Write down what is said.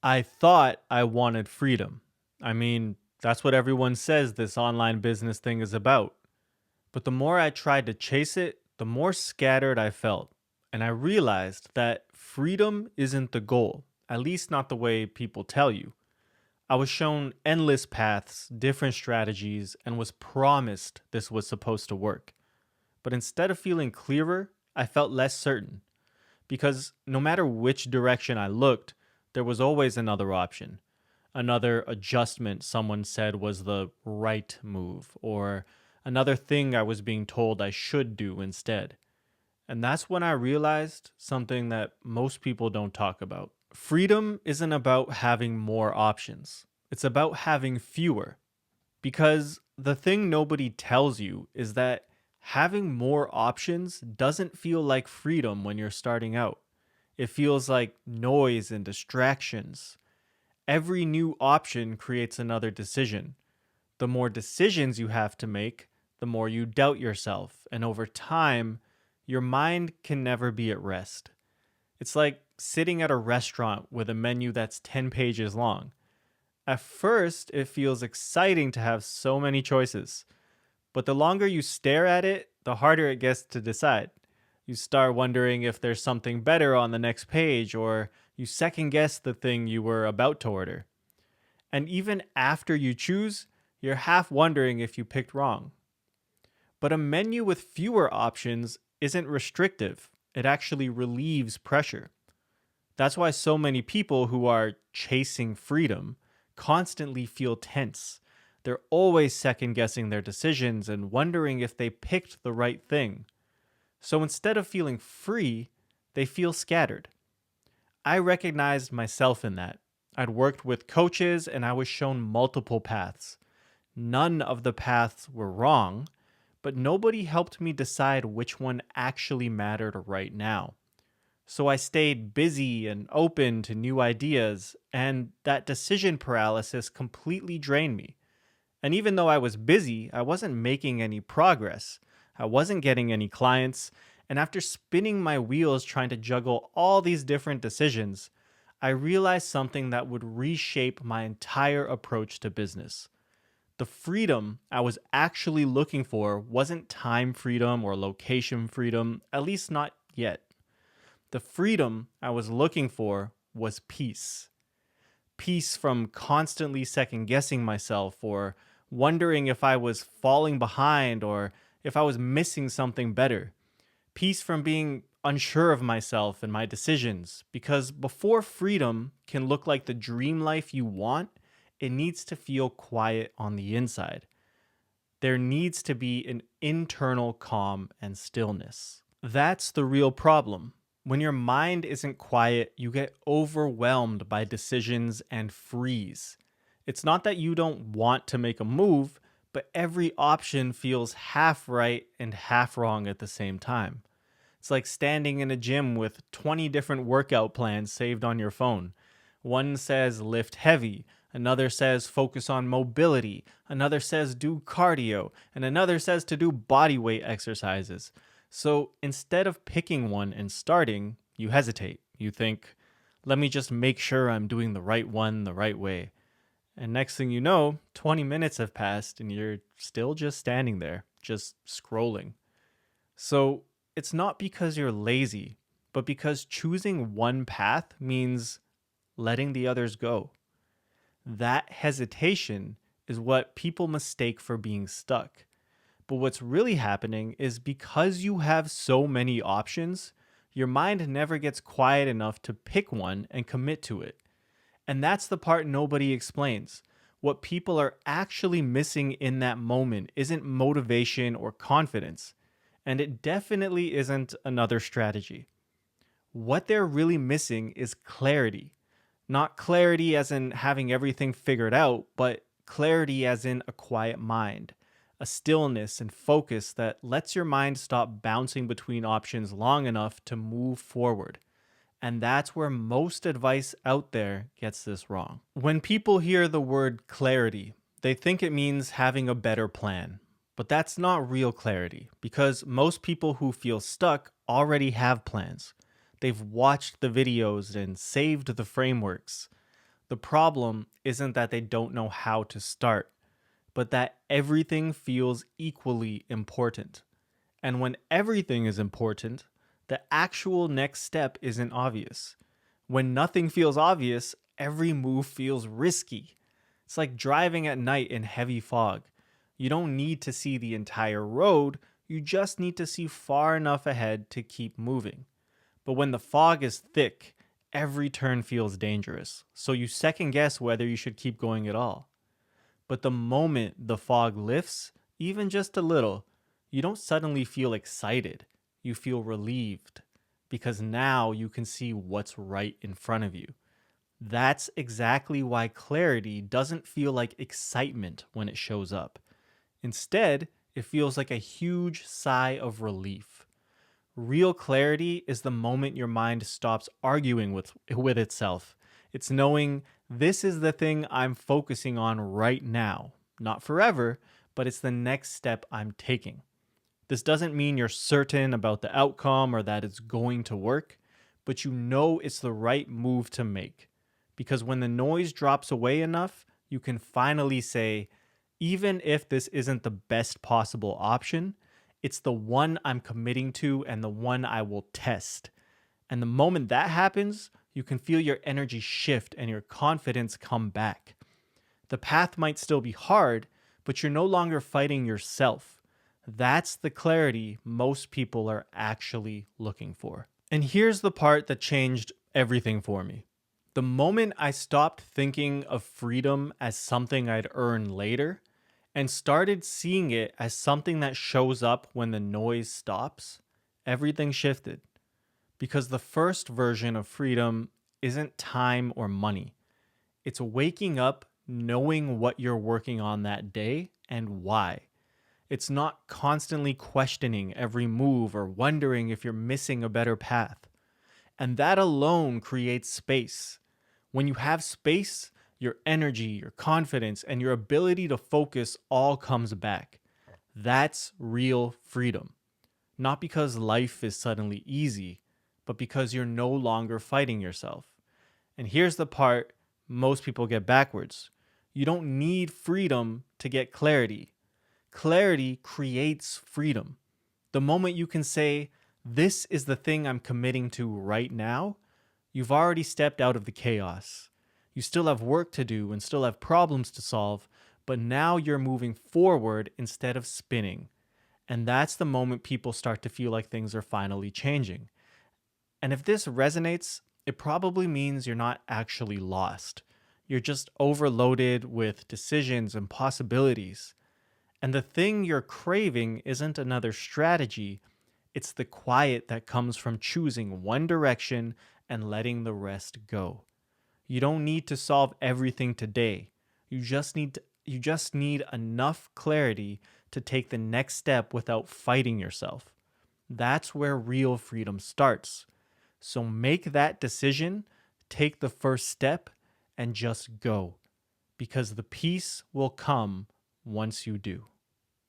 I thought I wanted freedom. I mean, that's what everyone says this online business thing is about. But the more I tried to chase it, the more scattered I felt. And I realized that freedom isn't the goal, at least not the way people tell you. I was shown endless paths, different strategies, and was promised this was supposed to work. But instead of feeling clearer, I felt less certain. Because no matter which direction I looked, there was always another option, another adjustment someone said was the right move, or another thing I was being told I should do instead. And that's when I realized something that most people don't talk about. Freedom isn't about having more options, it's about having fewer. Because the thing nobody tells you is that having more options doesn't feel like freedom when you're starting out. It feels like noise and distractions. Every new option creates another decision. The more decisions you have to make, the more you doubt yourself. And over time, your mind can never be at rest. It's like sitting at a restaurant with a menu that's 10 pages long. At first, it feels exciting to have so many choices, but the longer you stare at it, the harder it gets to decide. You start wondering if there's something better on the next page, or you second guess the thing you were about to order. And even after you choose, you're half wondering if you picked wrong. But a menu with fewer options isn't restrictive, it actually relieves pressure. That's why so many people who are chasing freedom constantly feel tense. They're always second guessing their decisions and wondering if they picked the right thing. So instead of feeling free, they feel scattered. I recognized myself in that. I'd worked with coaches and I was shown multiple paths. None of the paths were wrong, but nobody helped me decide which one actually mattered right now. So I stayed busy and open to new ideas, and that decision paralysis completely drained me. And even though I was busy, I wasn't making any progress. I wasn't getting any clients. And after spinning my wheels trying to juggle all these different decisions, I realized something that would reshape my entire approach to business. The freedom I was actually looking for wasn't time freedom or location freedom, at least not yet. The freedom I was looking for was peace. Peace from constantly second guessing myself or wondering if I was falling behind or if I was missing something better. Peace from being unsure of myself and my decisions. Because before freedom can look like the dream life you want, it needs to feel quiet on the inside. There needs to be an internal calm and stillness. That's the real problem. When your mind isn't quiet, you get overwhelmed by decisions and freeze. It's not that you don't want to make a move, but every option feels half right and half wrong at the same time. It's like standing in a gym with 20 different workout plans saved on your phone. One says lift heavy, another says focus on mobility, another says do cardio, and another says to do body weight exercises. So instead of picking one and starting, you hesitate. You think, let me just make sure I'm doing the right one the right way. And next thing you know, 20 minutes have passed and you're still just standing there, just scrolling. So it's not because you're lazy, but because choosing one path means letting the others go. That hesitation is what people mistake for being stuck. But what's really happening is because you have so many options, your mind never gets quiet enough to pick one and commit to it. And that's the part nobody explains. What people are actually missing in that moment isn't motivation or confidence, and it definitely isn't another strategy. What they're really missing is clarity. Not clarity as in having everything figured out, but clarity as in a quiet mind, a stillness and focus that lets your mind stop bouncing between options long enough to move forward. And that's where most advice out there gets this wrong. When people hear the word clarity, they think it means having a better plan. But that's not real clarity because most people who feel stuck already have plans. They've watched the videos and saved the frameworks. The problem isn't that they don't know how to start, but that everything feels equally important. And when everything is important, the actual next step isn't obvious. When nothing feels obvious, every move feels risky. It's like driving at night in heavy fog. You don't need to see the entire road, you just need to see far enough ahead to keep moving. But when the fog is thick, every turn feels dangerous, so you second guess whether you should keep going at all. But the moment the fog lifts, even just a little, you don't suddenly feel excited. You feel relieved because now you can see what's right in front of you. That's exactly why clarity doesn't feel like excitement when it shows up. Instead, it feels like a huge sigh of relief. Real clarity is the moment your mind stops arguing with itself. It's knowing this is the thing I'm focusing on right now. Not forever, but it's the next step I'm taking. This doesn't mean you're certain about the outcome or that it's going to work, but you know it's the right move to make. Because when the noise drops away enough, you can finally say, even if this isn't the best possible option, it's the one I'm committing to and the one I will test. And the moment that happens, you can feel your energy shift and your confidence come back. The path might still be hard, but you're no longer fighting yourself. That's the clarity most people are actually looking for. And here's the part that changed everything for me. The moment I stopped thinking of freedom as something I'd earn later and started seeing it as something that shows up when the noise stops, everything shifted. Because the first version of freedom isn't time or money. It's waking up knowing what you're working on that day and why. It's not constantly questioning every move or wondering if you're missing a better path. And that alone creates space. When you have space, your energy, your confidence, and your ability to focus all comes back. That's real freedom. Not because life is suddenly easy, but because you're no longer fighting yourself. And here's the part most people get backwards: you don't need freedom to get clarity. Clarity creates freedom. The moment you can say, this is the thing I'm committing to right now, you've already stepped out of the chaos. You still have work to do and still have problems to solve, but now you're moving forward instead of spinning. And that's the moment people start to feel like things are finally changing. And if this resonates, it probably means you're not actually lost. You're just overloaded with decisions and possibilities. And the thing you're craving isn't another strategy, it's the quiet that comes from choosing one direction and letting the rest go. You don't need to solve everything today. You just need enough clarity to take the next step without fighting yourself. That's where real freedom starts. So make that decision, take the first step, and just go. Because the peace will come once you do.